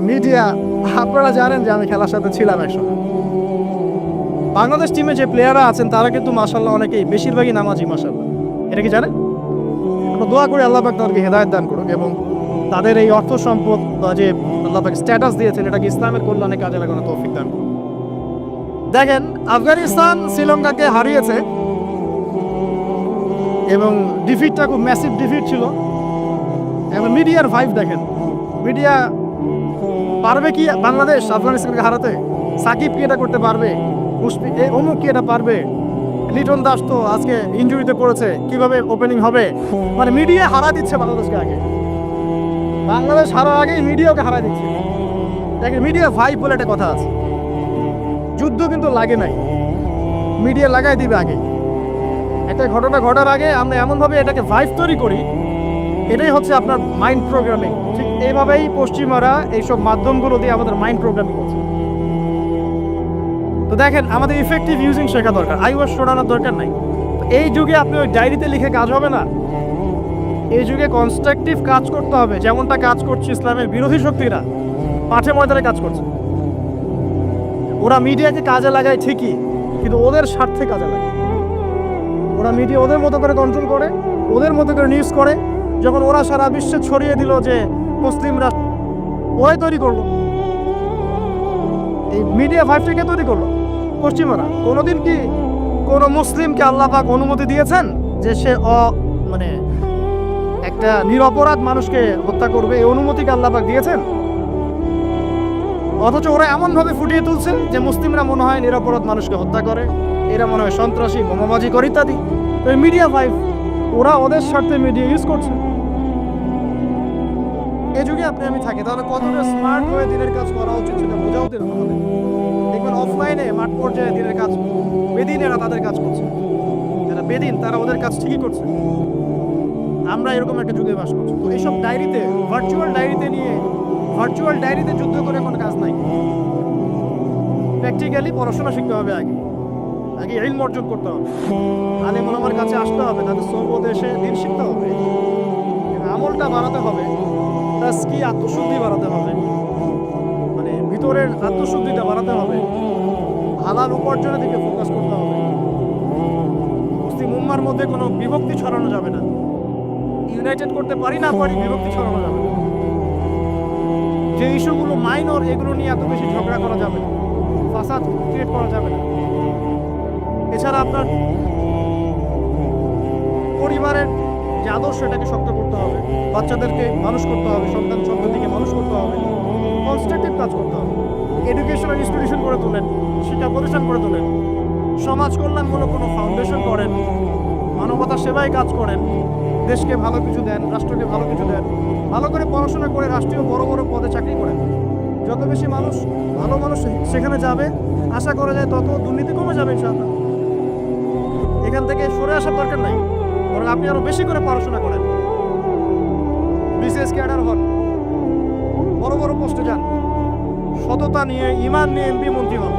Media, আপনারা জানেন যে আমি খেলার সাথে ছিলাম একসময়। বাংলাদেশ টিমে যে প্লেয়াররা আছেন তারা কিন্তু মাশাআল্লাহ অনেকেই, বেশিরভাগই নামাজি মাশাআল্লাহ। এটা কি জানেন? আমরা দোয়া করি আল্লাহ পাক তাদেরকে হেদায়েত দান করুক এবং তাদের এই অর্থ সম্পদ বা যে আল্লাহ পাক স্ট্যাটাস দিয়েছেন এটাকে ইসলামের কল্যাণে কাজে লাগানোর তৌফিক দান করুন। দেখেন, আফগানিস্তান শ্রীলঙ্কাকে হারিয়েছে এবং ডিফিটটা খুব ম্যাসিভ ডিফিট ছিল। এবং মিডিয়ার ভাইব দেখেন, মিডিয়া পারবে কি বাংলাদেশ আফগানিস্তানকে হারাতে? সাকিব কি এটা করতে পারবে? অমুক কি এটা পারবে? লিটন দাস তো আজকে ইনজুরিতে পড়েছে, কিভাবে ওপেনিং হবে? মানে মিডিয়া হারা দিচ্ছে বাংলাদেশকে আগে। বাংলাদেশ হারার আগেই মিডিয়াকে হারা দিচ্ছে। দেখেন, মিডিয়া ভাইব বলে একটা কথা আছে। যুদ্ধ কিন্তু লাগে নাই, মিডিয়া লাগাই দিবে আগে। একটা ঘটনা ঘটার আগে আমরা এমনভাবে এটাকে ভাইব তৈরি করি, এটাই হচ্ছে আপনার মাইন্ড প্রোগ্রামিং। ঠিক এইভাবেই পশ্চিমারা এইসব মাধ্যমগুলো দিয়ে আমাদের মাইন্ড প্রোগ্রামিং করছে। তো দেখেন, আমাদের ইফেক্টিভ ইউজিং শেখা দরকার, আইওয়াস শোনানোর দরকার নাই। এই যুগে আপনি ওই ডায়েরিতে লিখে কাজ হবে না। এই যুগে কনস্ট্রাকটিভ কাজ করতে হবে, যেমনটা কাজ করছে ইসলামের বিরোধী শক্তিরা মাঠে ময়দানে কাজ করছে। ওরা মিডিয়াকে কাজে লাগায় ঠিকই, কিন্তু ওদের স্বার্থে কাজে লাগায়। ওরা মিডিয়া ওদের মতো করে কন্ট্রোল করে, ওদের মতো করে নিউজ করে। যখন ওরা সারা বিশ্বে ছড়িয়ে দিল যে মুসলিমরা, ওরাই তৈরি করলো এই মিডিয়া ভাইবটাকে, তৈরি করলো পশ্চিমারা। কোনোদিন কি কোনো মুসলিমকে আল্লাহ পাক অনুমতি দিয়েছেন যে সে মানে একটা নিরপরাধ মানুষকে হত্যা করবে? এই অনুমতিকে আল্লাহ পাক দিয়েছেন? অথচ ওরা এমনভাবে ফুটিয়ে তুলছে যে মুসলিমরা মনে হয় নিরপরাধ মানুষকে হত্যা করে, এরা মনে হয় সন্ত্রাসী, বোমাবাজি করে ইত্যাদি। তো এই মিডিয়া ভাইব, ওরা ওদের স্বার্থে মিডিয়া ইউজ করছে। এই যুগে আপনি আমি থাকি, তাহলে কতটা স্মার্ট হয়ে দিনের কাজ করা উচিত সেটা বোঝাও দিন আমাদের। দেখবেন অফলাইনে মাঠ পর্যায়ে দিনের কাজ বেদিনেরা তাদের কাজ করছে, যারা বেদিন তারা ওদের কাজ ঠিকই করছে। আমরা এরকম একটা যুগে বাস করছি। তো এইসব ডায়েরিতে, ভার্চুয়াল ডায়েরিতে যুদ্ধ করে কোনো কাজ নাই। প্র্যাকটিক্যালি পড়াশোনা শিখতে হবে, আগে ইলম অর্জন করতে হবে, আলেম ওলামার কাছে আসতে হবে, তাদের সোহবত এসে দিন শিখতে হবে, আমলটা বাড়াতে হবে, তাজকি আত্মশুদ্ধি বাড়াতে হবে, মানে ভিতরের আত্মশুদ্ধিটা বাড়াতে হবে, হালাল উপার্জনের দিকে ফোকাস করতে হবে। মুসলিম উম্মার মধ্যে কোনো বিভক্তি ছড়ানো যাবে না। ইউনাইটেড করতে পারি না পারি, বিভক্তি ছড়ানো যাবে না। যে ইস্যুগুলো মাইনর, এগুলো নিয়ে এত বেশি ঝগড়া করা যাবে না, ফাসাদ ক্রিয়েট করা যাবে না। এছাড়া আপনার পরিবারের যে আদর্শ, এটাকে শক্ত করতে হবে, বাচ্চাদেরকে মানুষ করতে হবে, সন্ততিকে মানুষ করতে হবে, কনস্ট্রাকটিভ কাজ করতে হবে। এডুকেশনাল ইনস্টিটিউশন করে তোলেন, শিক্ষা প্রতিষ্ঠান করে তোলেন, সমাজ কল্যাণমূলক কোনো ফাউন্ডেশন করেন, মানবতা সেবায় কাজ করেন, দেশকে ভালো কিছু দেন, রাষ্ট্রকে ভালো কিছু দেন, ভালো করে পড়াশোনা করে রাষ্ট্রীয় বড় বড় পদে চাকরি করেন। যত বেশি ভালো মানুষ সেখানে যাবে, আশা করা যায় তত দুর্নীতি কমে যাবে ইনশাআল্লাহ। এখান থেকে সরে আসার দরকার নাই, বরং আপনি আরো বেশি করে পড়াশোনা করেন, বিসিএস ক্যাডার হন, বড় বড় পোস্টে যান, সততা নিয়ে, ইমান নিয়ে এমপি মন্ত্রী হন,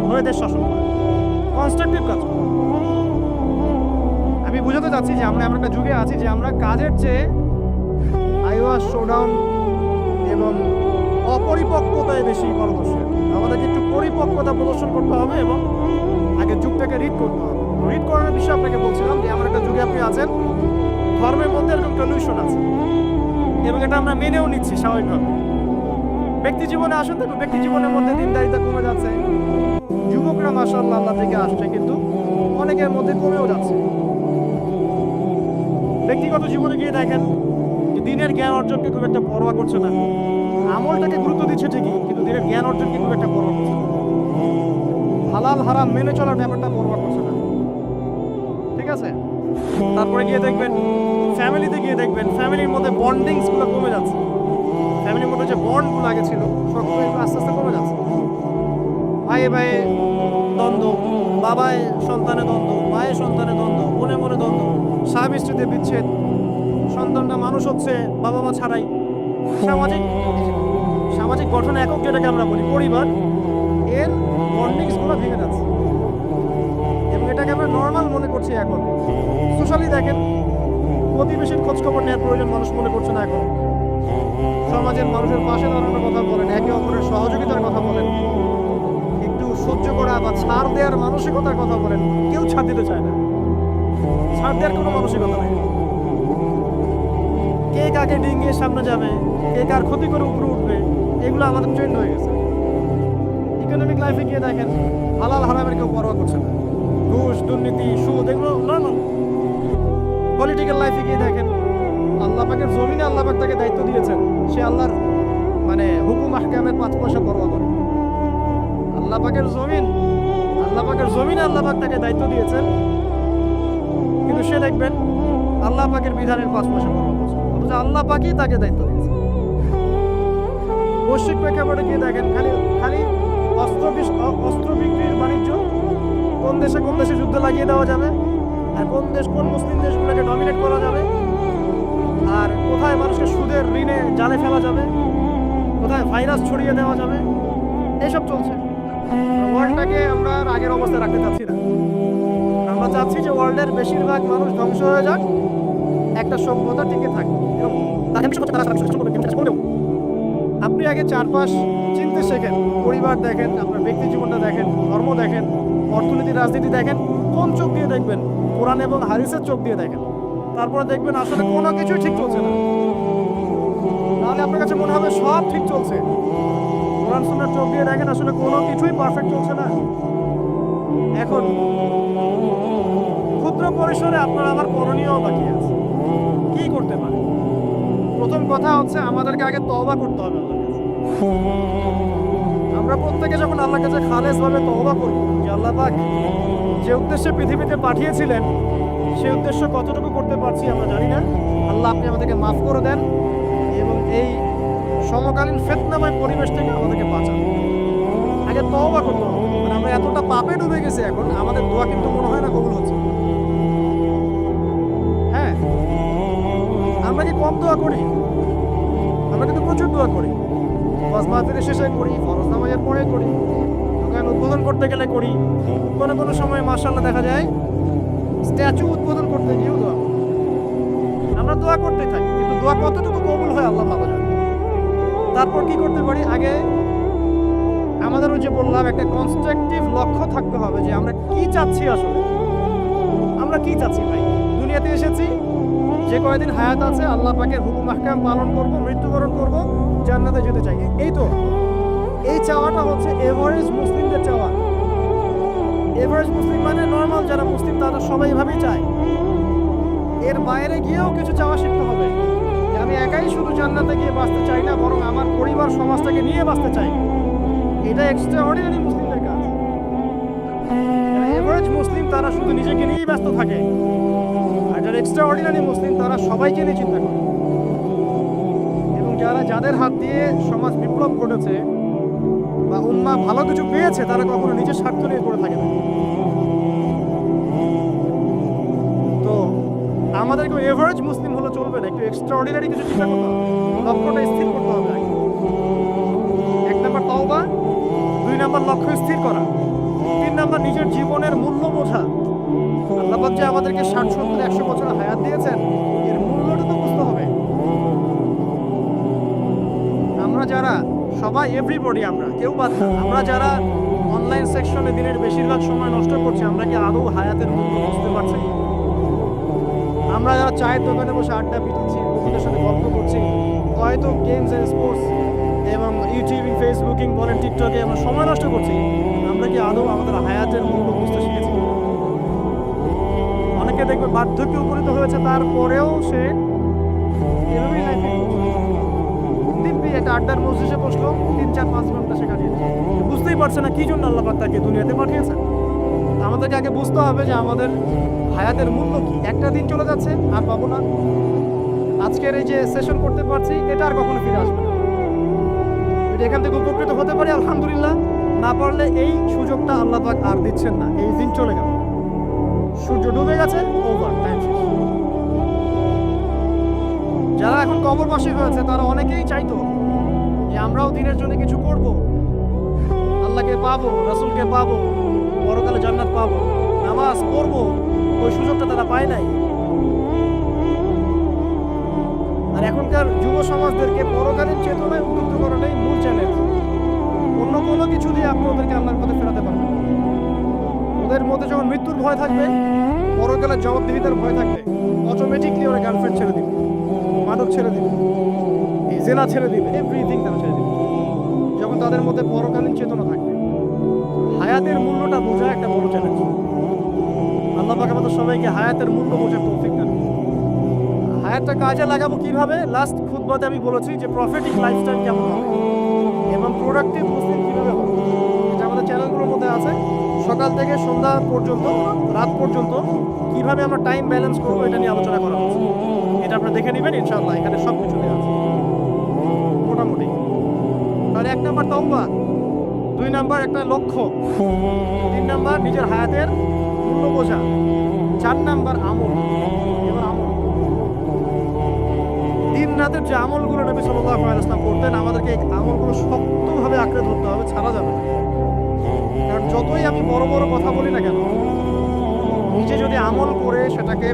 হয়ে দেশ শাসন করেন, কনস্ট্রাকটিভ কাজ করেন। আমি বুঝাতে চাচ্ছি যে আমরা এমন একটা যুগে আছি যে আমরা কাজের চেয়ে আইওয়াস শোডাউন এবং অপরিপক্কতায় বেশি পারদর্শী। আমাদেরকে একটু পরিপক্কতা প্রদর্শন করতে হবে এবং আগে যুগটাকে রিড করতে হবে। রিড করার বিষয়ে আপনাকে বলছিলাম যে এমন একটা যুগে আপনি আছেন, ধর্মের মধ্যে এরকম কলিউশন আছে এবং এটা আমরা মেনেও নিচ্ছি স্বাভাবিকভাবে। ব্যক্তি জীবনে আসুন, দেখুন ব্যক্তি জীবনের মধ্যে দিনদারিতা কমে যাচ্ছে। যুবকরা মাশাআল্লাহ আল্লাহ থেকে আসছে, কিন্তু অনেকের মধ্যে কমেও যাচ্ছে। ব্যক্তিগত জীবনে গিয়ে দেখেন যে দিনের জ্ঞান অর্জনকে খুব একটা পরোয়া করছে না। আমলটাকে গুরুত্ব দিচ্ছে ঠিকই, কিন্তু দিনের জ্ঞান অর্জনকে খুব একটা পরোয়া করছে না। হালাল হারাম মেনে চলার ব্যাপারটা পরোয়া করছে না। ঠিক আছে? তারপরে গিয়ে দেখবেন ফ্যামিলিতে গিয়ে দেখবেন ফ্যামিলির মধ্যে বন্ডিংসগুলো কমে যাচ্ছে। ফ্যামিলির মধ্যে যে বন্ডগুলো আগে ছিল শক্ত, এগুলো আস্তে আস্তে কমে যাচ্ছে। ভাইয়ে ভাইয়ে দ্বন্দ্ব, বাবায় সন্তানে দ্বন্দ্ব, মায়ে সন্তানে দ্বন্দ্ব, মনে মনে দ্বন্দ্ব, স্বামী স্ত্রীতে বিচ্ছেদ, সন্তানটা মানুষ হচ্ছে বাবা মা ছাড়াই। সামাজিক গঠন একক, যেটাকে আমরা বলি পরিবার, এর বন্ডিংসগুলো ভেঙে যাচ্ছে এবং এটাকে আমরা নর্মাল মনে করছি এখন। সোশ্যালি দেখেন, প্রতিবেশীর খোঁজখবর নেওয়ার প্রয়োজন মানুষ মনে করছে না এখন। সমাজের মানুষের পাশে দাঁড়ানোর কথা বলেন, একে অপরের সহযোগিতার কথা বলেন, একটু সহ্য করা বা ছাড় দেওয়ার মানসিকতার কথা বলেন, কেউ ছাড় দিতে চায় না। ছাড় দেওয়ার কোনো মানসিকতা নেই। কে কাকে ডিঙ্গিয়ে সামনে যাবে, কে কার ক্ষতি করে উপরে উঠবে, এগুলো আমাদের ট্রেন্ড হয়ে গেছে। ইকোনমিক লাইফে গিয়ে দেখেন হালাল হারামের কেউ পরোয়া করছে না, ঘুষ দুর্নীতি সুদ এগুলো নর্মাল। পলিটিক্যাল লাইফে গিয়ে দেখেন আল্লাহ পাকের জমিনে আল্লাহ পাক তাকে দায়িত্ব দিয়েছেন, সে আল্লাহর হুকুম আহকামের 5 পয়সা পরোয়া করে। আল্লাহ পাকের জমিনে আল্লাহ পাক তাকে দায়িত্ব দিয়েছেন, কিন্তু সে দেখবেন আল্লাহ পাকের বিধানের 5 পয়সা পরোয়া করছে, অথচ আল্লাহ পাকই তাকে দায়িত্ব দিয়েছে। বৈশ্বিক প্রেক্ষাপটে গিয়ে দেখেন খালি খালি অস্ত্র বিক্রির বাণিজ্য, কোন দেশে যুদ্ধ লাগিয়ে দেওয়া যাবে, আর কোন মুসলিম দেশগুলোকে ডমিনেট করা যাবে, আর কোথায় মানুষকে সুদের ঋণে জালে ফেলা যাবে, কোথায় ভাইরাস ছড়িয়ে দেওয়া যাবে, এইসব চলছে। ওয়ার্ল্ডটাকে আমরা আর আগের অবস্থায় রাখতে চাচ্ছি না। আমরা চাচ্ছি যে ওয়ার্ল্ডের বেশিরভাগ মানুষ ধ্বংস হয়ে যাক, একটা সভ্যতা টিকে থাকে। আপনি আগে চারপাশ চিনতে শেখেন, পরিবার দেখেন, আপনার ব্যক্তি জীবনটা দেখেন, ধর্ম দেখেন, অর্থনীতি রাজনীতি দেখেন, কোন চোখ দিয়ে দেখবেন? কোরআন এবং হাদিসের চোখ দিয়ে দেখেন। তারপরে দেখবেন আসলে কোনো কিছুই ঠিক চলছে না, তাহলে আপনার কাছে মনে হবে সব ঠিক চলছে। কোরআন সুন্নাহর চোখ দিয়ে দেখেন, আসলে কোনো কিছুই পারফেক্ট চলছে না। এখন ক্ষুদ্র পরিসরে আপনার আমার করণীয় বাকি আছে। কি করতে পারে? প্রথম কথা হচ্ছে আমাদেরকে আগে তওবা করতে হবে আল্লাহর কাছে। আমরা প্রত্যেকে যখন আল্লাহর কাছে খালেসভাবে তওবা করব যে আল্লাহ পাক যে উদ্দেশ্যে পৃথিবীতে পাঠিয়েছিলেন সেই উদ্দেশ্য কতটুকু করতে পারছি আমরা জানি না, আল্লাহ আপনি আমাদেরকে মাফ করে দেন এবং এই সমকালীন ফিতনাময় পরিবেশ থেকে আমাদেরকে বাঁচান। আগে তওবা করতে হবে। আমরা এতটা পাপে ডুবে গেছি এখন, আমাদের দোয়া কিন্তু মনে হয় না কবুল হচ্ছে। হ্যাঁ, আমরা কি কম দোয়া করি? আমরা কিন্তু প্রচুর দোয়া করি। ওয়াজ মাহফিলের শেষে করি, ফরজ নামাজের পরে করি, দোকান উদ্বোধন করতে গেলে করি, কোনো সময় মাশাআল্লাহ দেখা যায় স্ট্যাচু উদ্বোধন করতে গিয়েও দোয়া করি। আমরা দোয়া করতে থাকি, কিন্তু দোয়া কতটুকু কবুল হয় আল্লাহ ভালো জানে। তারপর কি করতে পারি? আগে আমাদের ওই যে বললাম একটা কনস্ট্রাকটিভ লক্ষ্য থাকতে হবে যে আমরা কি চাচ্ছি। আসলে আমরা কি চাচ্ছি ভাই? দুনিয়াতে এসেছি, যে কয়দিন হায়াত আছে আল্লাহ পাকের হুকুম আহকাম পালন করব, মৃত্যুবরণ করব, জান্নাতে যেতে চাই। এই তো এই চাওয়াটা হচ্ছে এভারেজ মুসলিমদের চাওয়া। এভারেজ মুসলিম মানে নর্মাল যারা মুসলিম তারা সবাই এভাবেই চায়। এর বাইরে গিয়েও কিছু চাওয়া শিখতে হবে। আমি একাই শুধু জান্নাতে গিয়ে বাঁচতে চাই না, বরং আমার পরিবার সমাজটাকে নিয়ে বাঁচতে চাই। এটা এক্সট্রাঅর্ডিনারি মুসলিমদের কাজ। এভারেজ মুসলিম তারা শুধু নিজেকে নিয়েই ব্যস্ত থাকে, আর যারা এক্সট্রাঅর্ডিনারি মুসলিম তারা সবাইকে নিয়ে চিন্তা করে। এবং যাদের হাত দিয়ে সমাজ বিপ্লব ঘটেছে বা উম্মাহ ভালো কিছু পেয়েছে, তারা কখনো নিজের স্বার্থ নিয়ে করে থাকে না। তো আমাদেরকে এভারেজ মুসলিম হলে চলবে না, একটু এক্সট্রাঅর্ডিনারি কিছু চিন্তা করতে হবে, লক্ষ্যটা স্থির করতে হবে আগে। 1 নাম্বার তওবা, 2 নাম্বার লক্ষ্য স্থির করা, 3 নাম্বার নিজের জীবনের মূল্য বোঝা। আল্লাহ পাক যে আমাদেরকে 60, 70, 100 বছর হায়াত দিয়েছেন, এর মূল্যটা তো বুঝতে হবে। আমরা যারা সবাই, এভরিবডি, আমরা কেউ বাদ না, আমরা যারা অনলাইন সেকশনে দিনের বেশিরভাগ সময় নষ্ট করছি, আমরা কি আদৌ হায়াতের মূল্য বুঝতে পারছি? আমরা যারা চায়ের দোকানে বসে আড্ডা পিটাচ্ছি, বন্ধুদের সাথে গল্প করছি, হয়তো গেমস এন্ড স্পোর্টস এবং ইউটিউবিং, ফেসবুকিং বলেন, টিকটকে আমরা সময় নষ্ট করছি, আমরা কি আদৌ আমাদের হায়াতের মূল্য বুঝতে শিখেছি? অনেকে দেখবে বার্ধক্যে উপনীত হয়েছে, তারপরেও সে এভাবেই লাইফে দিব্যি একটা আড্ডার মজলিসে বসলো, 3, 4, 5 ঘন্টা সে কাটিয়ে দেয়। বুঝতেই পারছে না কি জন্য আল্লাহ পাক তাকে দুনিয়াতে পাঠিয়েছেন। আমাদেরকে আগে বুঝতে হবে যে আমাদের হায়াতের মূল্য কি। একটা দিন চলে যাচ্ছে, আর পাবো না। আজকের এই যে সেশন করতে পারছি, এটা আর কখনো ফিরে আসবে না। যদি এখান থেকে উপকৃত হতে পারি আলহামদুলিল্লাহ, না পারলে এই সুযোগটা আল্লাহ পাক আর দিচ্ছেন না। এই দিন চলে গেল, সূর্য ডুবে গেছে, ওভার টাইম শেষ। যারা এখন কবরবাসী হয়েছে তারা অনেকেই চাইতো যে আমরাও দিনের জন্য কিছু করব, আল্লাহকে পাবো, রাসূলকে পাবো, পরকালে জান্নাত পাবো, নামাজ পড়বো। ওই সুযোগটা তারা পায় নাই। আর এখনকার যুব সমাজদেরকে পরকালীন চেতনায় উদ্বুদ্ধ করাটাই মূল চ্যালেঞ্জ। অন্য কোনো কিছু দিয়ে আপনি ওদেরকে আল্লাহর পথে ফেরাতে পারবেন না। ওদের মধ্যে যখন মৃত্যুর ভয় থাকবে, পরকালের জবাবদিহিতার ভয় থাকবে, অটোমেটিকলি ওরা গার্লফ্রেন্ড ছেড়ে দিবে, মাদক ছেড়ে দিবে, এই জেনা ছেড়ে দিবে, এভরিথিং তারা ছেড়ে দিবে যখন তাদের মধ্যে পরকালীন চেতনা থাকবে। হায়াতের মূল্যটা বোঝা একটা বড় চ্যালেঞ্জ। আল্লাহ পাক আমাদের সবাইকে হায়াতের মূল্য বোঝার তৌফিক দান। হায়াতটা কাজে লাগাবো কিভাবে? লাস্ট খুতবাতে আমি বলেছি যে প্রফিটিক লাইফস্টাইল কেমন হবে এবং প্রোডাক্টিভ মুসলিম কিভাবে হবে, এটা আমাদের চ্যানেলগুলোর মধ্যে আছে। সকাল থেকে সন্ধ্যা পর্যন্ত, রাত পর্যন্ত কিভাবে আমরা টাইম ব্যালেন্স করবো এটা নিয়ে আলোচনা করা হচ্ছে। এটা আপনারা দেখে নেবেন ইনশাআল্লাহ, এখানে সব কিছু দেওয়া আছে মোটামুটি। তাহলে 1 নাম্বার তওবা, 2 নাম্বার একটা লক্ষ্য, 3 নাম্বার নিজের হায়াতের মূল্য বোঝা, 4 নাম্বার আমল। এবার আমল, দিন রাতের যে আমলগুলো নবী সাল্লাল্লাহু আলাইহি ওয়াসাল্লাম করতেন, আমাদেরকে এই আমলগুলো শক্তভাবে আঁকড়ে ধরতে হবে, ছাড়া যাবে না। কারণ যতই আমি বড় বড় কথা বলি না কেন, নিজে যদি আমল করে সেটাকে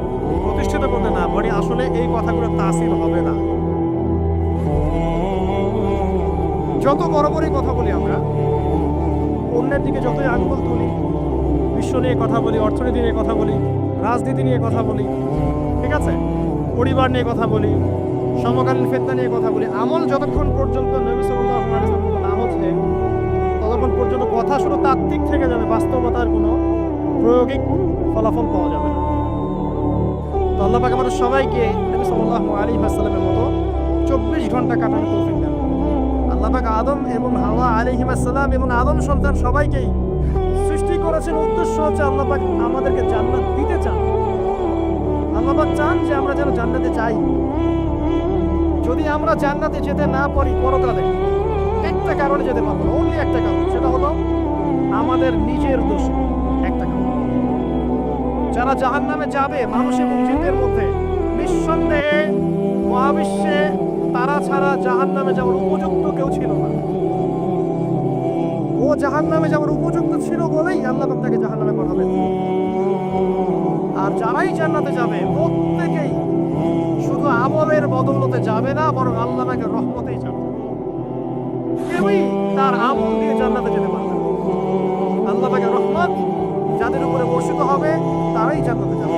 প্রতিষ্ঠিত করতে না পারি, আসলে এই কথাগুলো তাসির হবে না। যত বড় বড়ই কথা বলি আমরা, অন্যের দিকে যতই আঙ্গুল তুলি, বিশ্ব নিয়ে কথা বলি, অর্থনীতি নিয়ে কথা বলি, রাজনীতি নিয়ে কথা বলি, ঠিক আছে, পরিবার নিয়ে কথা বলি, সমকালীন ফিতনা নিয়ে কথা বলি, আমল যতক্ষণ পর্যন্ত নবী সাল্লাল্লাহু আলাইহি ওয়াসাল্লাম না হচ্ছে, ততক্ষণ পর্যন্ত কথা শুধু তাত্ত্বিক থেকে যাবে, বাস্তবতার কোনো প্রায়োগিক ফলাফল পাওয়া যাবে না। তো আল্লাহ পাক আমাদের সবাইকে নবী সাল্লাল্লাহু আলাইহি ওয়াসাল্লামের মতো 24 ঘন্টা কাটানোর তৌফিক দেন। আল্লাহ পাক আদম এবং হাওয়া আলাইহিস সালাম এবং আদম সন্তান সবাইকেই সৃষ্টি করেছেন, উদ্দেশ্য হচ্ছে আল্লাহ পাক আমাদেরকে জান্নাত দিতে চান। আল্লাহ পাক চান যে আমরা যেন জান্নাতে যাই। যদি আমরা জান্নাতে যেতে না পারি পরকালে, একটা কারণে যেতে পারবো না, অনলি একটা কারণ, সেটা হলো আমাদের নিজের দোষ। একটা কারণ, যারা জাহান্নামে যাবে মানুষ এবং জিনদের মধ্যে, নিঃসন্দেহে মহাবিশ্বে তারা ছাড়া জাহান্নামে যাওয়ার উপযুক্ত কেউ ছিল না। ও জাহান্নামে যাওয়ার উপযুক্ত ছিল বলেই আল্লাহ পাক তাকে জাহান্নামে পাঠাবেন। আর যারাই জান্নাতে যাবে প্রত্যেকেই শুধু আমলের বদৌলতে যাবে না, বরং আল্লাহ পাকের রহমতেই যাবে। কেউই তার আমল দিয়ে জান্নাতে যেতে পারবে না। আল্লাহ পাকের রহমত যাদের উপরে বর্ষিত হবে তারাই জান্নাতে যাবে,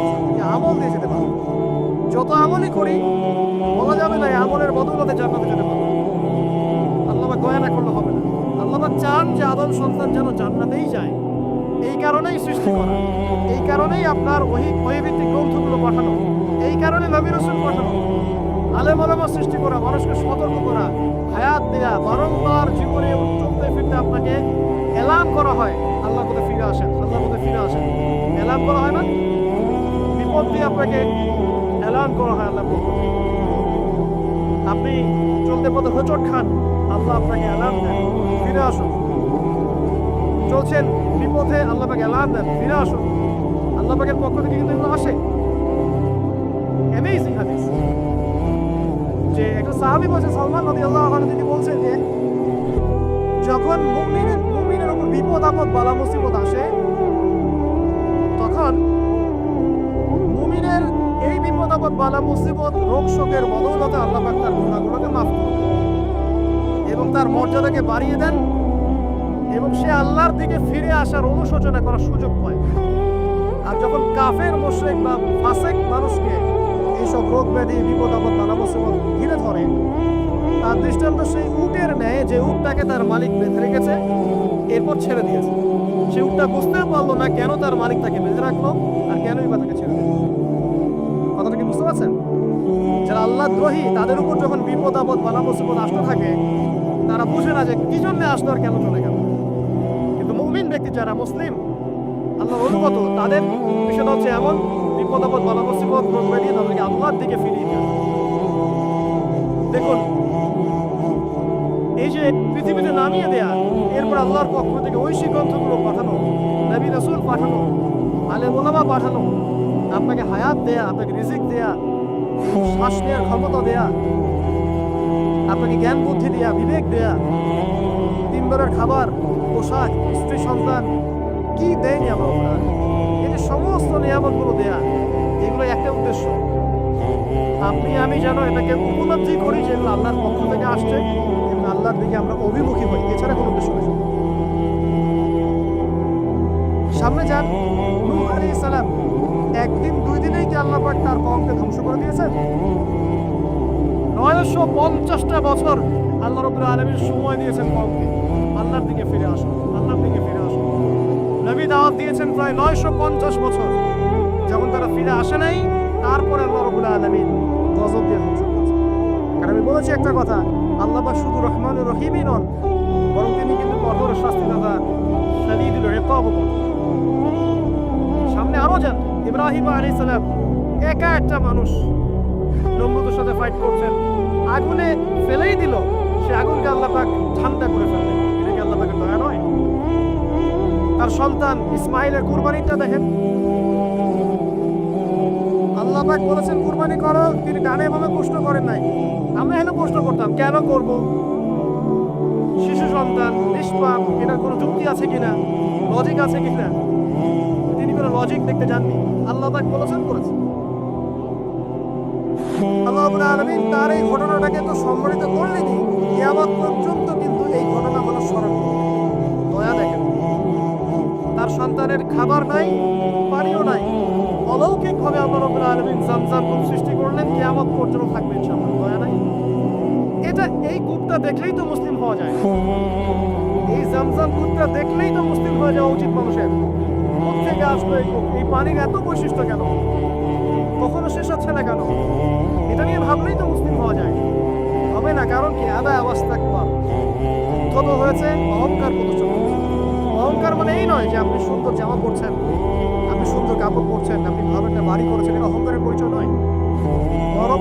আমল দিয়ে যেতে পারবে। যত আমলই করি বলা যাবে না আমলের বদৌলতে জান্নাতে যেতে পারবে। আল্লাহ পাক দয়া না করলে হবে না। আল্লাহ পাক চান যে আদম সন্তান যেন জান্নাতেই যায়। এই কারণেই সৃষ্টি করা, এই কারণেই আপনার ওহীভিত্তিক গ্রন্থগুলো পাঠানো, এই কারণে নবী রাসূল পাঠানো, আলেম ওলামা সৃষ্টি করা, মানুষকে সতর্ক করা, হায়াত দেয়া, বারংবার জীবনে চলতে ফিরতে আপনাকে এলান করা হয়, আল্লাহ পথে ফিরে আসেন, আল্লাহ পথে ফিরে আসেন, এলান করা হয় না? বিপদ দিয়ে আপনাকে এলান করা হয় আল্লাহ পথে। আপনি চলতে পথে হোঁচট খান, আল্লাহ আপনাকে এলান দেন, ফিরে আসুন। চলছেন বিপথে, আল্লাহ পাক এলান দেন, ফিরে আসুন। আল্লাহ পাকের পক্ষ থেকে কিন্তু এগুলো আসে। অ্যামেজিং হাদিস, যে একটা সাহাবী বলছেন, সালমান রাদিয়াল্লাহু আনহু, তিনি বলছেন যে যখন মুমিনের উপর বিপদ আপদ বালা মুসিবত আসে, তখন মুমিনের এই বিপদ আপদ বালা মুসিবত রোগ শোকের বদৌলতে আল্লাহ পাক তার গুনাহগুলোকে মাফ করে দেন এবং তার মর্যাদাকে বাড়িয়ে দেন, এবং সে আল্লাহর দিকে ফিরে আসার অনুশোচনা করার সুযোগ পায়। আর যখন কাফের মুশরিক বা ফাসিক মানুষকে এইসব রোগ ব্যাধি বিপদ আপদ বালা মুসিবত ঘিরে ধরে, তার দৃষ্টান্ত সেই উটের ন্যায় যে উটটাকে তার মালিক বেঁধে রেখেছে, এরপর ছেড়ে দিয়েছে। সে উটটা বুঝতেও পারলো না কেন তার মালিক তাকে বেঁধে রাখলো আর কেনই বা তাকে ছেড়ে দিল। কথাটা কি বুঝতে পারছেন? যারা আল্লাহ দ্রোহী, তাদের উপর যখন বিপদ আপদ বালা মুসিবত আসতে থাকে, তারা বুঝে না যে কি জন্য আসলো আর কেন চলে গেল। কিন্তু মুমিন ব্যক্তি যারা মুসলিম, আল্লাহর অনুগত, তাদের বিষয়টা হচ্ছে এমন বিপদ আপদ বালা মুসিবত রোগ ব্যাধি তাদেরকে আল্লাহর দিকে ফিরিয়ে দেয়। দেখুন, এই যে পৃথিবীতে নামিয়ে দেয়া, এরপর আল্লাহর পক্ষ থেকে ঐশী গ্রন্থগুলো পাঠানো, নবী রাসূল পাঠানো, আলেম ওলামা পাঠানো, আপনাকে হায়াত দেয়া, আপনাকে রিজিক দেয়া, শ্বাস নেওয়ার ক্ষমতা দেয়া, আপনাকে জ্ঞান বুদ্ধি দেয়া, বিবেক দেয়া, 3 বেলার খাবার, পোশাক, স্ত্রী সন্তান, কি দেয়নি আমরা? এই যে সমস্ত নিয়ামতগুলো দেয়া, এগুলো একটা উদ্দেশ্য, আপনি আমি যেন এটাকে উপলব্ধি করি যেগুলো আল্লাহর পক্ষ থেকে আসছে এবং আল্লাহর দিকে আমরা অভিমুখী হই, এছাড়া কোনো উদ্দেশ্য নেই। সামনে যান, নূহ আলাইহিস সালাম একদিন দুই দিনেই কি আল্লাহ পাক তার কওমকে ধ্বংস করে দিয়েছেন? 950টা বছর আল্লাহ রাব্বুল আলামিন সময় দিয়েছেন কওমকে, আল্লাহর দিকে ফিরে আসো, আল্লাহর দিকে ফিরে আসো। নবী দাওয়াত দিয়েছেন প্রায় 950 বছর, যখন তারা ফিরে আসে নাই তারপরে আল্লাহ রাব্বুল আলামিন গজব দিয়ে ধ্বংস করেছেন। কারণ আমি বলেছি একটা কথা, আল্লাহ পাক শুধু রহমানুর রহিমই নন, বরং তিনি কিন্তু কঠোর শাস্তিদাতা, শাদীদুল ইকাব। সামনে আরো যান, ইব্রাহিম আলাইহিস সালাম একা একটা মানুষ নমরুদের সাথে ফাইট করছেন, আগুনে ফেলেই দিল, সে আগুনকে আল্লাহ পাক ঠান্ডা করে ফেললেন। এটা কি আল্লাহ পাকের দয়া নয়? তার সন্তান ইসমাইলের কুরবানিটা দেখেন, আল্লাহ পাক বলেছেন কুরবানি করো, তিনি ডানে বামে প্রশ্ন করেন নাই। আমরা এখানে প্রশ্ন করতাম কেন করব, শিশু সন্তান নিষ্পাপ, এটার কোনো যুক্তি আছে কিনা, লজিক আছে কিনা। তিনি কোনো লজিক দেখতে যাননি, আল্লাহ পাক বলেছেন করেছেন। আল্লাহ রাব্বুল আলামিন তার এই ঘটনাটাকে তো সম্মানিত করলেনই, কিয়ামত পর্যন্ত কিন্তু এই ঘটনা মানুষ স্মরণ করবে। দয়া দেখেন, তার সন্তানের খাবার নাই, পানিও নাই, অলৌকিকভাবে আল্লাহ রাব্বুল আলামিন জামজাম কূপ সৃষ্টি করলেন, কিয়ামত পর্যন্ত থাকবে ইনশাআল্লাহ। দয়া নাই? এটা এই কূপটা দেখলেই তো মুসলিম হওয়া যায়, এই জামজাম কূপটা দেখলেই তো মুসলিম হয়ে যাওয়া উচিত মানুষের। কোথেকে আসলো এই কূপ, এই পানির এত বৈশিষ্ট্য কেন, কখনো শেষ হচ্ছে না কেন, এটা নিয়ে ভাবলেই তো মুসলিম হওয়া যায়। হবে না, কারণ কি আদা অবস্থা উদ্ধত হয়েছে, অহংকার প্রদর্শন হয়েছে। অহংকার মানে এই নয় যে আপনি সুন্দর জামা পরছেন, আপনি সুন্দর কাপড় পরছেন, আপনি ভালো একটা বাড়ি করেছেন, এটা অহংকারের পরিচয় নয়।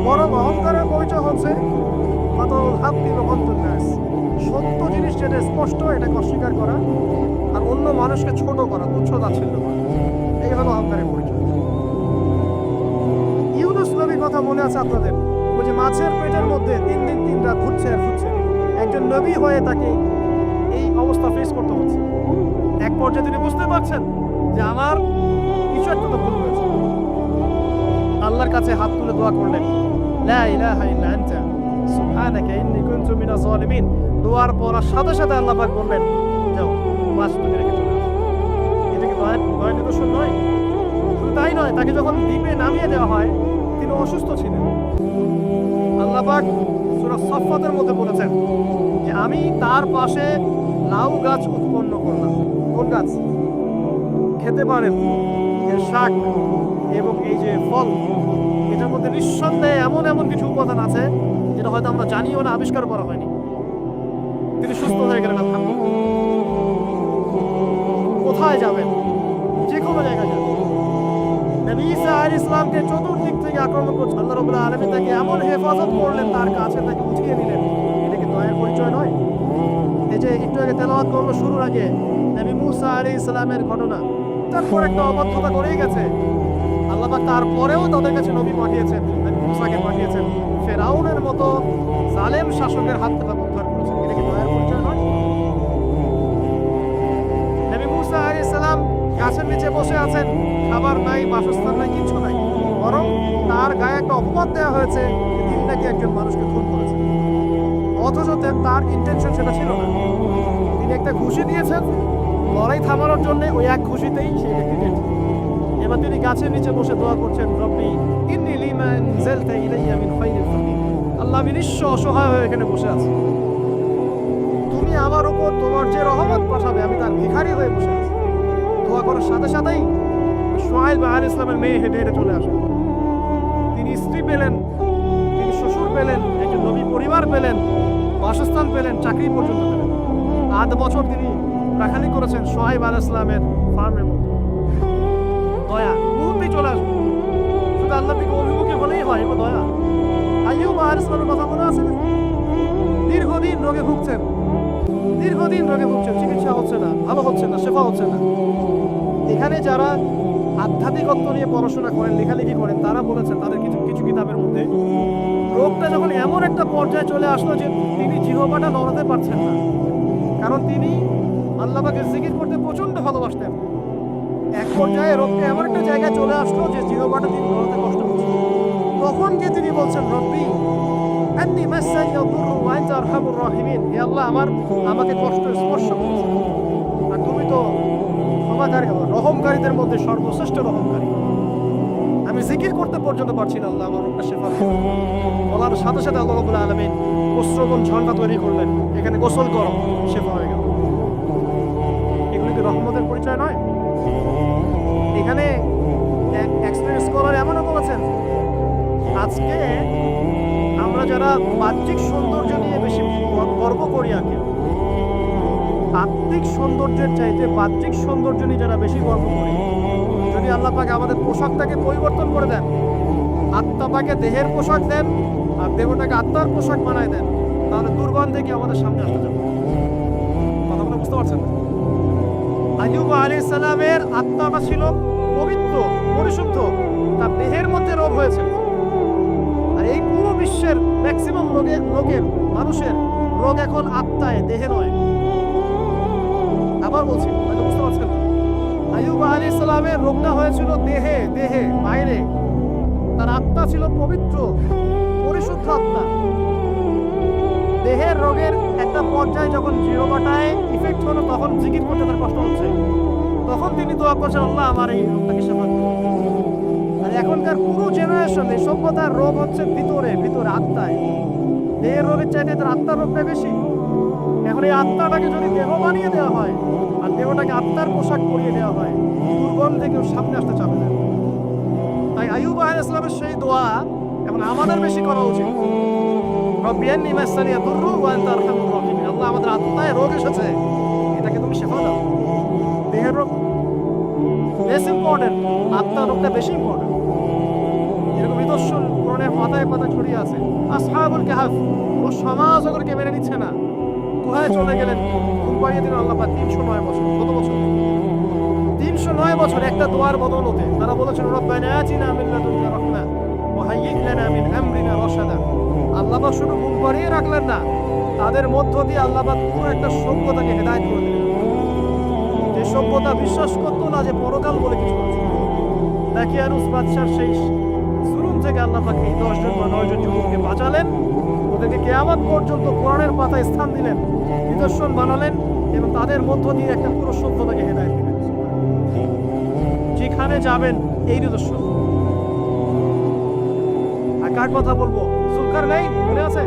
বরং অহংকারের পরিচয় হচ্ছে সত্য জিনিস যেটা স্পষ্ট এটাকে অস্বীকার করা, আর অন্য মানুষকে ছোট করা, তুচ্ছ তাচ্ছিল্য করা, এই হলো অহংকারের পরিচয়। ইউনূস নবীর কথা মনে আছে আপনাদের? ওই যে মাছের পেটের মধ্যে 3 দিন 3 রাত ঘুরছে আর ঘুরছে, একজন নবী হয়ে তাকে এই অবস্থা ফেস করতে হচ্ছে। এক পর্যায়ে তিনি বুঝতে পারছেন যে আমার কিছু একটা তো ভুল হয়েছে। আল্লাহর কাছে হাত তুলে দোয়া করলেন, লা ইলাহা ইল্লা আনতা সুবহানাকা ইন্নী কুনতু মিনাজ জালিমিন। দোয়ার পড়ার সাথে সাথে আল্লাহ পাক বললেন, যাও মাছ তুলে রেখে চলে আসো। এটা কি দয়ার নিদর্শন নয়? শুধু তাই নয়, তাকে যখন দ্বীপে নামিয়ে দেওয়া হয় তিনি অসুস্থ ছিলেন। আল্লাহ পাক সূরা সাফফাতের মধ্যে বলেছেন যে আমি তার পাশে লাউ গাছ উৎপন্ন করলাম। কোন গাছ? খেতে পারেন, এর শাক এবং এই যে ফল, এটার মধ্যে নিঃসন্দেহে এমন এমন কিছু উপাদান আছে যেটা হয়তো আমরা জানিও না, আবিষ্কার করা হয়নি। তিনি সুস্থ হয়ে গেলেন আলহামদুলিল্লাহ। কোথায় যাবেন? যে কোনো জায়গায় যাবেন। নবী ঈসা আলাইহিস সালামকে চতুর্দিক থেকে আক্রমণ করছে, আল্লাহ রাব্বুল আলামিন তাকে এমন হেফাজত করলেন, তার কাছে তাকে উঠিয়ে নিলেন। এটা কি দয়ার পরিচয় নয়? এই যে একটু আগে তেলাওয়াত করলো শুরুর আগে নবী মুসা আলাইহিস সালামের ঘটনা, তারপর একটা অবাধ্যতা করেই গেছে। আল্লাহ পাক তারপরেও তাদের কাছে নবী পাঠিয়েছেন, নবী মুসাকে পাঠিয়েছেন, ফেরাউনের মতো জালেম শাসকের হাত থেকে উদ্ধার করেছেন। এটা কি দয়ার পরিচয় নয়? নবী মুসা আলাইহিস সালাম গাছের নিচে বসে আছেন, খাবার নাই, বাসস্থান নাই, কিছু নাই, বরং তার গায়ে একটা অপবাদ দেওয়া হয়েছে যে তিনি নাকি একজন মানুষকে খুন করেছেন। অথচ তার ইন্টেনশন সেটা ছিল না। তিনি একটা ঘুষি দিয়েছেন লড়াই থামানোর জন্য, ওই এক ঘুষিতেই সেই ব্যক্তি ডেড। এবার তিনি গাছের নিচে বসে দোয়া করছেন, রব্বি ইন্নী লিমা আনজালতা ইলাইয়া মিন খায়রিন ফাকির। আল্লাহ, আমি নিঃস্ব অসহায় হয়ে এখানে বসে আছি, তুমি আমার উপর তোমার যে রহমত পাঠাবে আমি তার ভিখারি হয়ে বসে আছি। দোয়া করার সাথে সাথেই শুআয়ব আলাইহিস ইসলামের মেয়ে হেঁটে হেঁটে চলে আসেন। তিনি স্ত্রী পেলেন, তিনি শ্বশুর পেলেন, একজন নবী পরিবার পেলেন, বাসস্থান পেলেন, চাকরি পর্যন্ত পেলেন। 8 বছর তিনি রাখালি করেছেন শুআয়ব আলাইহিস ইসলামের ফার্মের মধ্যে। দয়া মুহূর্তেই চলে আসবে, শুধু আল্লাহ থেকে অভিমুখী হলেই হয়। এবার দয়া। আইয়ুব আলাইহিস সালামের কথা মনে আছে? দীর্ঘদিন রোগে ভুগছেন, চিকিৎসা হচ্ছে না, ভালো হচ্ছে না, শেফা হচ্ছে না। এখানে যারা আধ্যাত্মিকত্ব নিয়ে পড়াশোনা করেন, লেখালেখি করেন, তারা বলেছেন তাদের কিছু কিছু কিতাবের মধ্যে, রোগটা যখন এমন একটা পর্যায়ে চলে আসলো যে তিনি জিহ্বাটা নড়াতে পারছেন না, কারণ তিনি আল্লাহ পাকের জিকির করতে প্রচন্ড ভালোবাসতেন। এক পর্যায়ে রোগটা এমন একটা জায়গায় চলে আসলো যে জিহ্বাটা তিনি নড়াতে কষ্ট হচ্ছে। তখন গিয়ে তিনি বলছেন রব্বি আন্নী মাসানি আদ-দুররু ওয়া আনতা আরহামুর রাহিমিন, হে আল্লাহ আমাকে কষ্ট স্পর্শ করেছে, আর তুমি তো ক্ষমাকারী, রহমকারীদের মধ্যে সর্বশ্রেষ্ঠ রহমকারী। আমি জিকির করতে পর্যন্ত পারছি না, আল্লাহ আমার রোগটা শেফা করো। বলার সাথে সাথে আল্লাহ রাব্বুল আলামিন প্রস্রবণ ঝর্ণা তৈরি করলেন, এখানে গোসল করো, শেফা হয়ে গেল। এগুলি কি রহমতের পরিচয় নয়? এখানে এক্সপেরিয়েন্স স্কলার এমনও বলেছেন, আজকে আমরা যারা বাহ্যিক সৌন্দর্য নিয়ে বেশি গর্ব করি, আগে আত্মিক সৌন্দর্যের চাইতে বাহ্যিক সৌন্দর্য নিয়ে যারা বেশি গর্ব করি, যদি আল্লাহ পাক আমাদের পোশাকটাকে পরিবর্তন করে দেন, আত্মাটাকে দেহের পোশাক দেন আর দেহটাকে আত্মার পোশাক বানায় দেন, তাহলে দুর্গন্ধে কি আমাদের সামনে আসতে যাবে? কথাগুলো বুঝতে পারছেন? আইয়ুব আলাইহিস সালামের আত্মাটা ছিল পবিত্র, পরিশুদ্ধ, তার দেহের মধ্যে রোগ হয়েছে। আর এই পুরো বিশ্বের ম্যাক্সিমাম লোকের মানুষের রোগ এখন আত্মায়, দেহে নয়। আবার বলছি, হয়তো বুঝতে পারছেন, আইয়ুব আলাইহিস সালামের রোগটা হয়েছিল দেহে, বাইরে। তার আত্মা ছিল পবিত্র, পরিশুদ্ধ আত্মা। দেহের রোগের একটা পর্যায়ে যখন জিরোবাটায় ইফেক্ট হলো, তখন জিকির করতে তার কষ্ট হচ্ছে, তখন তিনি দোয়া করছেন, আল্লাহ আমার এই রোগটাকে শেফা করুন। আর এখনকার পুরো জেনারেশনে সভ্যতার রোগ হচ্ছে ভিতরে আত্মায়। দেহের রোগের চাইতে তার আত্মার রোগটা বেশি। এখন এই আত্মাটাকে যদি দেহ বানিয়ে দেওয়া হয় আর দেহটাকে আত্মার পোশাক পরিয়ে দেওয়া হয়, দুর্গন্ধে কেউ সামনে আসতে চাবে না। তাই আইয়ুব আলাইহিস সালামের সেই দোয়া এখন আমাদের বেশি করা উচিত। রব্বি আন্নী মাসানি আদ-দুররু ওয়া আনতা আরহামুর রাহিমিন, আল্লাহ আমাদের আত্মায় রোগ এসেছে, এটাকে তুমি শেফা দাও। দেহের রোগ বেশি ইম্পর্টেন্ট, আত্মার রোগটা বেশি ইম্পর্টেন্ট। এরকম নিদর্শন কোরআনের পাতায় ছড়িয়ে আছে। আসহাবুল কাহফ, ও সমাজ ওদেরকে মেনে নিচ্ছে না, গুহায় চলে গেলেন, ঘুম পাড়িয়ে দিলেন আল্লাহ পাক 309 বছর। কত বছর? 309 বছর একটা দোয়ার বদৌলতে। তারা বলেছেন রব্বানা আতিনা মিন লাদুনকা রাহমা ওয়া হাইয়্যি লানা মিন আমরিনা রাশাদা। আল্লাহ পাক শুধু ঘুম পাড়িয়ে রাখলেন না, তাদের মধ্য দিয়ে আল্লাহ পাক পুরো একটা সভ্যতাকে হেদায়েত করে দিলেন। যে সভ্যতা বিশ্বাস করতো না যে পরকাল বলে কিছু আছে, দাকিয়ানুস বাদশার সেই জুলুম থেকে আল্লাহ পাক এই 10 জন বা 9 জন যুবককে বাঁচালেন, ওদেরকে কিয়ামত পর্যন্ত কোরআনের পাতায় স্থান দিলেন, নিদর্শন বানালেন এবং তাদের মধ্য দিয়ে একটা পুরো সভ্যতাকে হেদায়েত দিলেন। যেখানে যাবেন এই নিদর্শন। আর কার কথা বলবো? যুলকারনাইন, মনে আছে?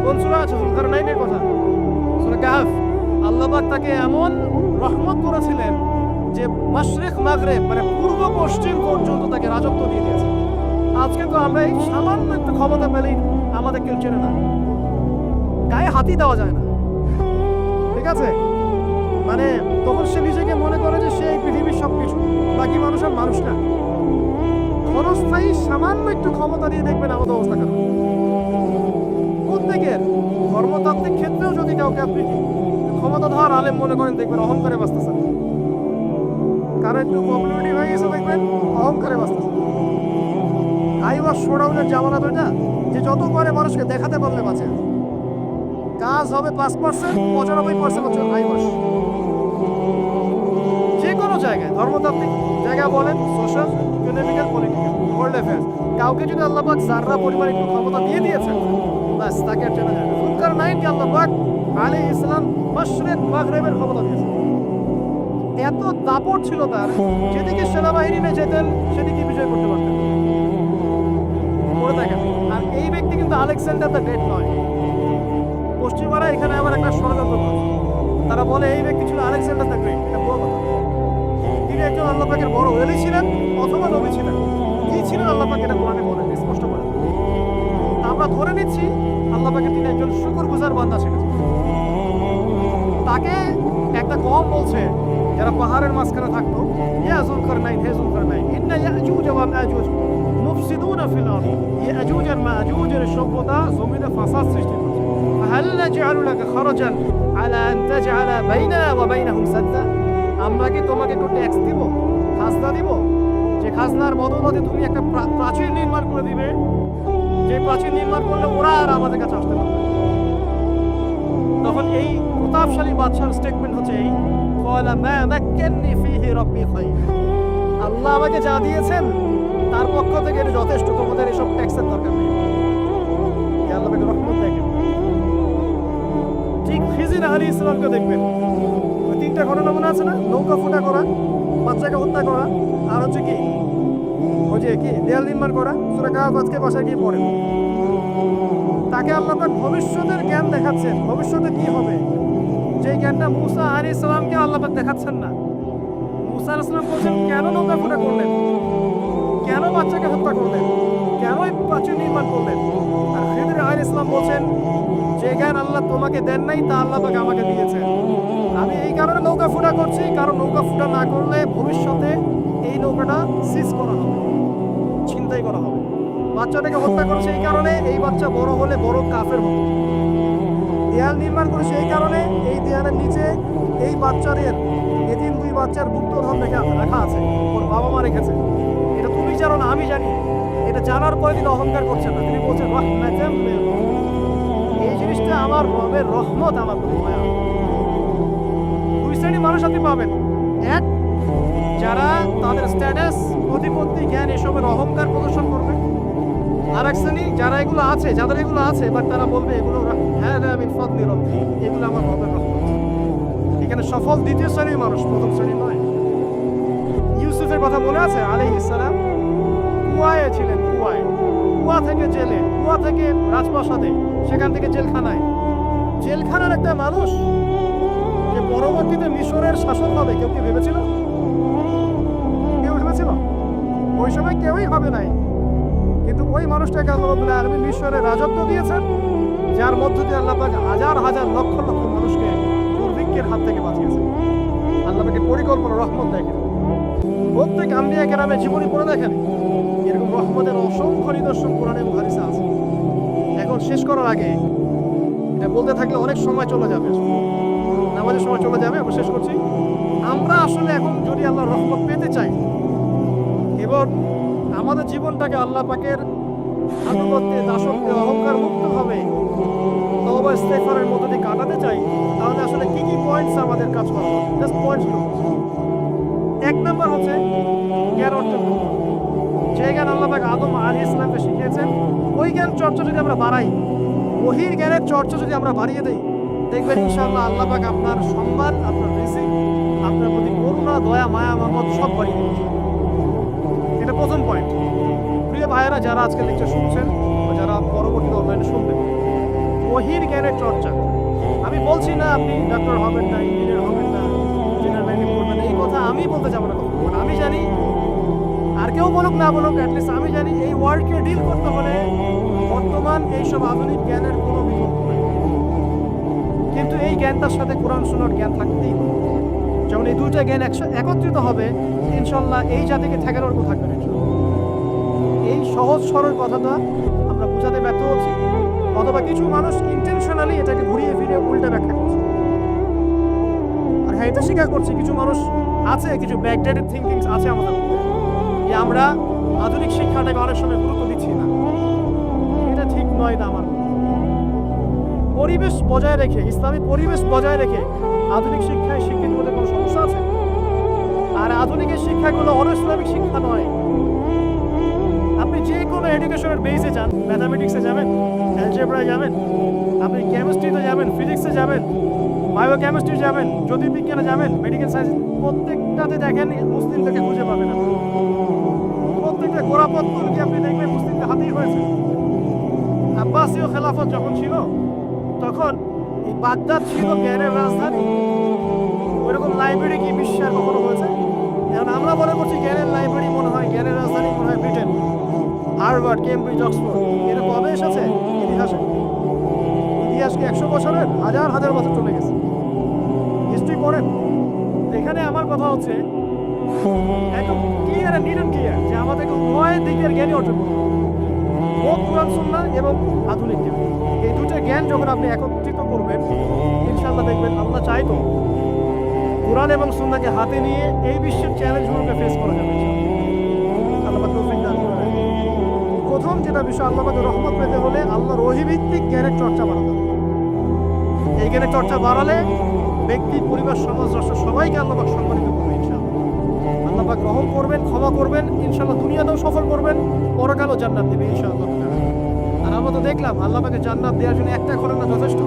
কোন সূরা আছে যুলকারনাইনের কথা? সূরা কাহফ। আল্লাহ পাক তাকে এমন রহমত করেছিলেন যে মাশরিক মাগরিব মানে পূর্ব পশ্চিম পর্যন্ত তাকে রাজত্ব দিয়ে দিয়েছে। আজকে তো আমরা এই সামান্য একটু ক্ষমতা পেলেই আমাদের কেউ চেনে না, গায়ে হাতি দেওয়া যায় না, ঠিক আছে? মানে তখন সে নিজেকে মনে করে যে সে এই পৃথিবীর সবকিছু, বাকি মানুষ আর মানুষ না। ক্ষণস্থায়ী সামান্য একটু ক্ষমতা দিয়ে দেখবেন আমাদের অবস্থা কেন। প্রত্যেকের ধর্মতাত্ত্বিক ক্ষেত্রেও যদি কাউকে আপনি ক্ষমতা ধর আলেম মনে করেন, দেখবেন অহংকারে বাঁচতেছেন। কারণ একটু পপুলারিটি হয়ে গেছে, দেখবেন অহংকারে বাঁচতেছেন। আইওয়াস শোডাউনের জামানা তো এটা, যে যত করে মানুষকে দেখাতে পারলে বাঁচে। কাজ হবে 5%, 95% হচ্ছে আইওয়াস। যে কোনো জায়গায়, ধর্মতাত্ত্বিক জায়গা বলেন, social, economical, political, world affairs, কাউকে যদি আল্লাহ পাক যাররা পরিমাণ একটু ক্ষমতা দিয়ে দিয়েছেন, বাস তাকে আর চেনা যায় না। যুলকারনাইনকে আল্লাহ পাক আলাইহিস সালাম মাশরিক মাগরিবের ক্ষমতা দিয়েছেন। এত দাপট ছিল তার, যেদিকে সেনাবাহিনী নিয়ে যেতেন সেদিকে বিজয় করতে পারতেন। করে দেখেন। আর এই ব্যক্তি কিন্তু আলেকজান্ডার দ্য গ্রেট নয়। পশ্চিমারা এখানে আবার একটা ষড়যন্ত্র করে, তারা বলে এই ব্যক্তি ছিল আলেকজান্ডার দ্য গ্রেট। এটা ভুয়া কথা। তিনি একজন আল্লাহ পাকের বড় ওলি ছিলেন অথবা নবী ছিলেন। কি ছিলেন আল্লাহ পাক এটা কোরআনে বলেন, স্পষ্ট করে। আমরা ধরে নিচ্ছি আল্লাহ পাকের তিনি একজন শুকরগুজার বান্দা ছিলেন। তাকে একটা কওম বলছে যারা পাহাড়ের মাঝখানে থাকতো, ইয়া যুলকারনাইন, হে যুলকারনাইন, ইন্না ইয়াজুজ ওয়া মাজুজ মুফসিদুনা ফিল আরদ। ইয়াজুজ আর মাজুজের সভ্যতা জমিনে ফাসাদ সৃষ্টি করছে। ফাহাল নাজআলু লাকা খারাজান আলা আন তাজআলা বাইনানা ওয়া বাইনাহুম সাদ্দা। আমরা কি তোমাকে একটু ট্যাক্স দিব, খাজনা দিব, যে খাজনার বদৌলতে তুমি একটা প্রাচীর নির্মাণ করে দিবে, যে প্রাচীর নির্মাণ করলে ওরা আর আমাদের কাছে আসতে পারবে। তখন এই প্রতাপশালী বাদশার স্টেটমেন্ট হচ্ছে এই, ক্বালা মা মাক্কান্নি ফীহি রাব্বি খায়র। আল্লাহ আমাকে যা দিয়েছেন তার পক্ষ থেকে এটা যথেষ্ট, তোমাদের এসব ট্যাক্সের দরকার নেই। আল্লাহ পাকের রহমত দেখেন। ঠিক খিজির আলাইহিস সালামকে দেখবেন, ওই তিনটা ঘটনা মনে আছে না? নৌকা ফুটা করা, বাচ্চাকে হত্যা করা, আর হচ্ছে কি ওই যে কি দেয়াল নির্মাণ করা। সূরা কাহফ আজকে বাসায় গিয়ে পড়েন। তাকে আল্লাহ পাক ভবিষ্যতের জ্ঞান দেখাচ্ছেন, ভবিষ্যতে কি হবে, যে জ্ঞানটা মুসা আলাইহিস সালামকে আল্লাহ পাক দেখাচ্ছেন না। মুসা আলাইহিস সালাম বলছেন, কেন নৌকা ফুটা করলেন, কেন বাচ্চাকে হত্যা করলেন, কেন এই প্রাচীর নির্মাণ করলেন? আর খিজির আলাইহিস সালাম বলছেন, যে জ্ঞান আল্লাহ তোমাকে দেন নাই তা আল্লাহ পাক আমাকে দিয়েছেন। আমি এই কারণে নৌকা ফুটা করছি, কারণ নৌকা ফুটা না করলে ভবিষ্যতে এই নৌকাটা সিজ করা হবে, ছিনতাই করা হবে। বাচ্চাটাকে হত্যা করছে এই কারণে, এই বাচ্চা বড় হলে বড় কাফের হবে। দেয়াল নির্মাণ করেছে এই কারণে, এই দেয়ালের নিচে এই বাচ্চাদের এতিম দুই বাচ্চার গুপ্তধন রাখা আছে, ওর বাবা মা রেখেছে। এটা তুমি জানো না, আমি জানি। এটা জানার পরে তিনি অহংকার করছেন না, তিনি বলছেন এই জিনিসটা আমার রবের রহমত, আমার প্রতি মায়া। দুই শ্রেণীর মানুষ আপনি পাবেন, এক যারা তাদের স্ট্যাটাস, প্রতিপত্তি, জ্ঞান এসবের অহংকার প্রদর্শন করবে। আর এক শ্রেণী যারা এগুলো আছে, যাদের এগুলো আছে, বাট তারা বলবে এগুলো হ্যাঁ আমি ফদলি রব্বি, এগুলো আমার রবের রহমত। এখানে সফল দ্বিতীয় শ্রেণীর মানুষ, প্রথম শ্রেণী নয়। ইউসুফের কথা মনে আছে? আলাইহিস সালাম কুয়ায় ছিলেন, কুয়া থেকে জেলে, কুয়া থেকে রাজপ্রাসাদে, সেখান থেকে জেলখানায়। জেলখানার একটা মানুষ যে পরবর্তীতে মিশরের শাসক হবে, কেউ কি ভেবেছিল? কেউ ভেবেছিল? ওই সময় কেউই ভাবে নাই। কিন্তু ওই মানুষটাকে আল্লাহ রাব্বুল আলামিন মিশরের রাজত্ব দিয়েছেন, যার মধ্য দিয়ে আল্লাহ পাক হাজার হাজার লক্ষ লক্ষ মানুষকে দুর্ভিক্ষের হাত থেকে বাঁচিয়েছেন। আল্লাহ পাকের পরিকল্পনা, রহমত দেখেন। প্রত্যেক আম্বিয়া কেরামের জীবনী পড়ে দেখেন, এরকম রহমতের অসংখ্য নিদর্শন কোরআনে এবং হাদিসে আছে। এখন শেষ করার আগে, এটা বলতে থাকলে অনেক সময় চলে যাবে, নামাজের সময় চলে যাবে, আমরা শেষ করছি। আমরা আসলে এখন যদি আল্লাহর রহমত পেতে চাই এবং আমাদের জীবনটাকে আল্লাহ পাকের আনুগত্যে, দাসত্বে, অহংকার মুক্ত হবে তওবা ইস্তেগফারের মধ্য দিয়ে কাটাতে চাই, তাহলে আসলে কি কি পয়েন্টস আমাদের কাজ করা হবে? জাস্ট পয়েন্টসগুলো। এক নম্বর হচ্ছে জ্ঞান অর্জন করতে। যে জ্ঞান আল্লাহ পাক আদম আলাইহিস সালামকে শিখিয়েছেন, ওই জ্ঞান চর্চা যদি আমরা বাড়াই, ওহির জ্ঞানের চর্চা যদি আমরা বাড়িয়ে দিই, দেখবেন ইনশাআল্লাহ আল্লাহ পাক আপনার সম্মান, আপনার রিজিক, আপনার প্রতি করুণা, দয়া, মায়া, মহব্বত সব বাড়িয়ে দিয়েছে। এটা প্রথম পয়েন্ট। প্রিয় ভাইয়েরা, যারা আজকে লেকচার শুনছেন বা যারা পরবর্তীতে অনলাইনে শুনবেন, ওহির জ্ঞানের চর্চা। আমি বলছি না আপনি ডাক্তার হবেন না, ইঞ্জিনিয়ার হবেন না, জেনারেল লাইনে পড়বেন না, এই কথা আমি বলতে যাবো না। কখন আমি জানি, আর কেউ বলুক না বলুক, অ্যাটলিস্ট আমি জানি এই ওয়ার্ল্ডকে ডিল করতে হলে বর্তমান এইসব আধুনিক জ্ঞানের কোনো বিকল্প নেই। কিন্তু এই জ্ঞানটার সাথে কোরআন সুন্নাহর জ্ঞান থাকতেই হবে। যেমন এই দুইটা জ্ঞান একত্রিত হবে, ইনশাল্লাহ এই জাতিকে ঠেকানোর কেউ থাকবে না। এই সহজ সরল কথাটা আমরা বোঝাতে ব্যর্থ হচ্ছি, অথবা কিছু মানুষ ইন্টেনশনালি এটাকে ঘুরিয়ে ফিরিয়ে উল্টা ব্যাখ্যা করছে। আর হ্যাঁ, এটা স্বীকার করছি, কিছু মানুষ আছে, কিছু ব্যাকডেটেড থিঙ্কিংস আছে আমাদের মধ্যে, যে আমরা আধুনিক শিক্ষাটাকে অনেক সময় গুরুত্ব দিচ্ছি না। এটা ঠিক নয়। না, আমার পরিবেশ বজায় রেখে, ইসলামী পরিবেশ বজায় রেখে আধুনিক শিক্ষায় শিক্ষিত হতে কোনো সমস্যা আছে? আর আধুনিকের শিক্ষাগুলো অনইসলামিক শিক্ষা নয়। আপনি যে কোনো এডুকেশনের বেসে যান, ম্যাথামেটিক্সে যাবেন, অ্যালজেব্রায় যাবেন, আপনি কেমিস্ট্রিতে যাবেন, ফিজিক্সে যাবেন, বায়োকেমিস্ট্রি যাবেন, জ্যোতির্বিজ্ঞানে যাবেন, মেডিকেল সায়েন্স, প্রত্যেকটাতে দেখেন মুসলিমদেরকে খুঁজে পাবেন। প্রত্যেকটা গোড়াপত্তর কি আপনি দেখবেন মুসলিমদের হাতেই হয়েছে। আব্বাসীয় খেলাফত যখন ছিল, তখন এই বাগদাদ ছিল জ্ঞানের রাজধানী। ওইরকম লাইব্রেরি কি বিশ্বের কখনো হয়েছে? এখন আমরা মনে করছি জ্ঞানের লাইব্রেরি মনে হয়, জ্ঞানের রাজধানী মনে হয় ব্রিটেন, হার্ভার্ড, কেমব্রিজ, অক্সফোর্ড। এটা কবে এসেছে ইতিহাসে? ইতিহাসকে 100 বছরের, হাজার হাজার বছর চলে গেছে। হিস্ট্রি পড়েন। এখানে আমার কথা হচ্ছে একদম ক্লিয়ার অ্যান্ড নিট ক্লিয়ার যে আমাদেরকে উভয় দিকের জ্ঞানই অর্জন করতে হবে, বোধ কোরআন সুন্নাহ এবং আধুনিক জ্ঞান। এই দুটো জ্ঞান যখন আপনি একত্রিত করবেন, ইনশাআল্লাহ দেখবেন আল্লাহ চাইতো কোরআন এবং সুন্নাহকে হাতে নিয়ে এই বিশ্বের চ্যালেঞ্জগুলোকে ফেস করা যাবে। আল্লাহ পাক তৌফিক দান করেন। প্রথম যেটা বিষয়, আল্লাহ পাকের রহমত পেতে হলে আল্লাহর ওহীভিত্তিক জ্ঞানের চর্চা বাড়াতে হবে। এই জ্ঞানের চর্চা বাড়ালে ব্যক্তি, পরিবার, সমাজ, রাষ্ট্র সবাইকে আল্লাহ পাক সম্মানিত করবে ইনশাআল্লাহ। আল্লাহ আল্লাহ পাক রহম করবেন, ক্ষমা করবেন, ইনশাআল্লাহ দুনিয়াতেও সফল করবেন, পরকালও জান্নাত দেবে ইনশাআল্লাহ। আর আমরা তো দেখলাম আল্লাহ পাকে জান্নাত দেওয়ার জন্য একটা ঘটনা যথেষ্ট।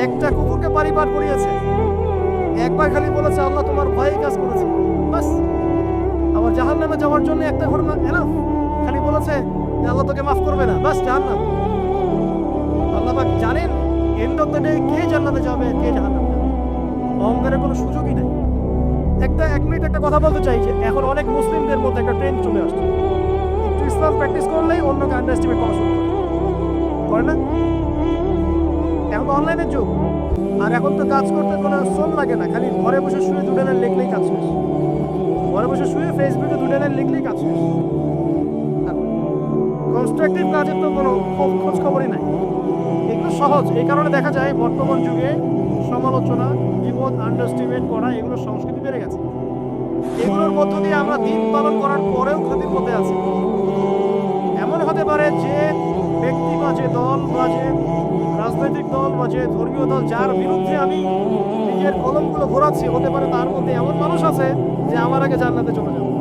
একটা কুকুরকে বাড়ি পার করিয়েছে, একবার খালি বলেছে আল্লাহ তোমার ভয়ে কাজ করেছে, বাস। আবার জাহান্নামে যাওয়ার জন্য একটা ঘটনা এনাফ, খালি বলেছে যে আল্লাহ তোকে মাফ করবে না, বাস জাহান্নাম। আল্লাহ পাক জানেন এন্ড অফ দ্য ডে কে জান্নাতে যাবে, কে জাহান্নামে যাবে। অহংকারের কোনো সুযোগই নেই। এক মিনিট একটা কথা বলতে চাই যে এখন অনেক মুসলিমদের মধ্যে একটা ট্রেন্ড চলে আসছে, একটু ইসলাম প্র্যাকটিস করলেই অন্যকে আন্ডার এস্টিমেট করা শুরু করে না? এখন তো অনলাইনের যুগ, আর এখন তো কাজ করতে কোনো শ্রম লাগে না, খালি ঘরে বসে শুয়ে দুটো লাইন লিখলেই কাজ শেষ। ঘরে বসে শুয়ে ফেসবুকে দুটো লাইন লিখলেই কাজ শেষ। কনস্ট্রাকটিভ কাজের তো কোনো খোঁজ খবরই নাই। এগুলো সহজ, এই কারণে দেখা যায় বর্তমান যুগে সমালোচনা, বিপদ, আন্ডারস্টিমেট করা, এগুলো সংস্কৃতি বেড়ে গেছে। এগুলোর মধ্য দিয়ে আমরা দিন পালন করার পরেও ক্ষতির পথে আছি। এমন হতে পারে যে ব্যক্তি বা যে দল বা যে রাজনৈতিক দল বা যে ধর্মীয় দল যার বিরুদ্ধে আমি নিজের কলমগুলো ঘোরাচ্ছি, হতে পারে তার মধ্যে এমন মানুষ আছে যে আমার আগে জান্নাতে চলে যাবে,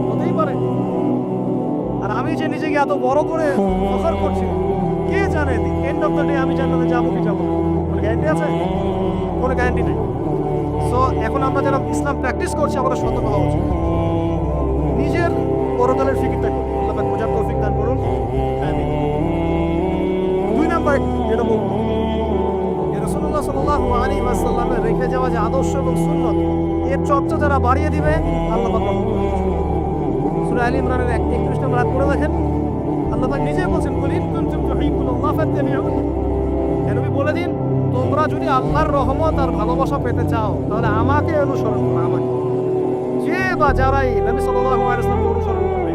হতেই পারে। আর আমি যে নিজেকে এত বড় করে ফখর করছি, কে জানে এন্ড অফ দ্য ডে আমি জান্নাতে যাবো কি যাবো না, কোনো গ্যারান্টি আছে? কোনো গ্যারান্টি নেই। সো এখন আমরা যারা ইসলাম প্র্যাকটিস করছি আমাদের সতর্ক হওয়া উচিত, নিজের পরকালের ফিকিরটা করি। আল্লাহ পাক বোঝার তৌফিক দান করুন, আমিন। 2 নাম্বার যেটা বলবো, যে রাসূলুল্লাহ সাল্লাল্লাহু আলাইহি ওয়াসাল্লামের রেখে যাওয়া যে আদর্শ এবং সুন্নত, এর চর্চা যারা বাড়িয়ে দিবে আল্লাহ পাক রহম করবেন। সূরা আলী ইমরানের 31 নম্বর আয়াত পড়ে দেখেন, আল্লাহ পাক নিজেই বলেন, কুল ইন কুনতুম তুহিব্বুনাল্লাহ ফাত্তাবিউনি। নবী বলে দিন, তোমরা যদি আল্লাহর রহমত আর ভালোবাসা পেতে চাও তাহলে আমাকে অনুসরণ করো। আমাকে যে বা যারাই নবী সাল্লাল্লাহু আলাইহি ওয়াসাল্লামকে অনুসরণ করবে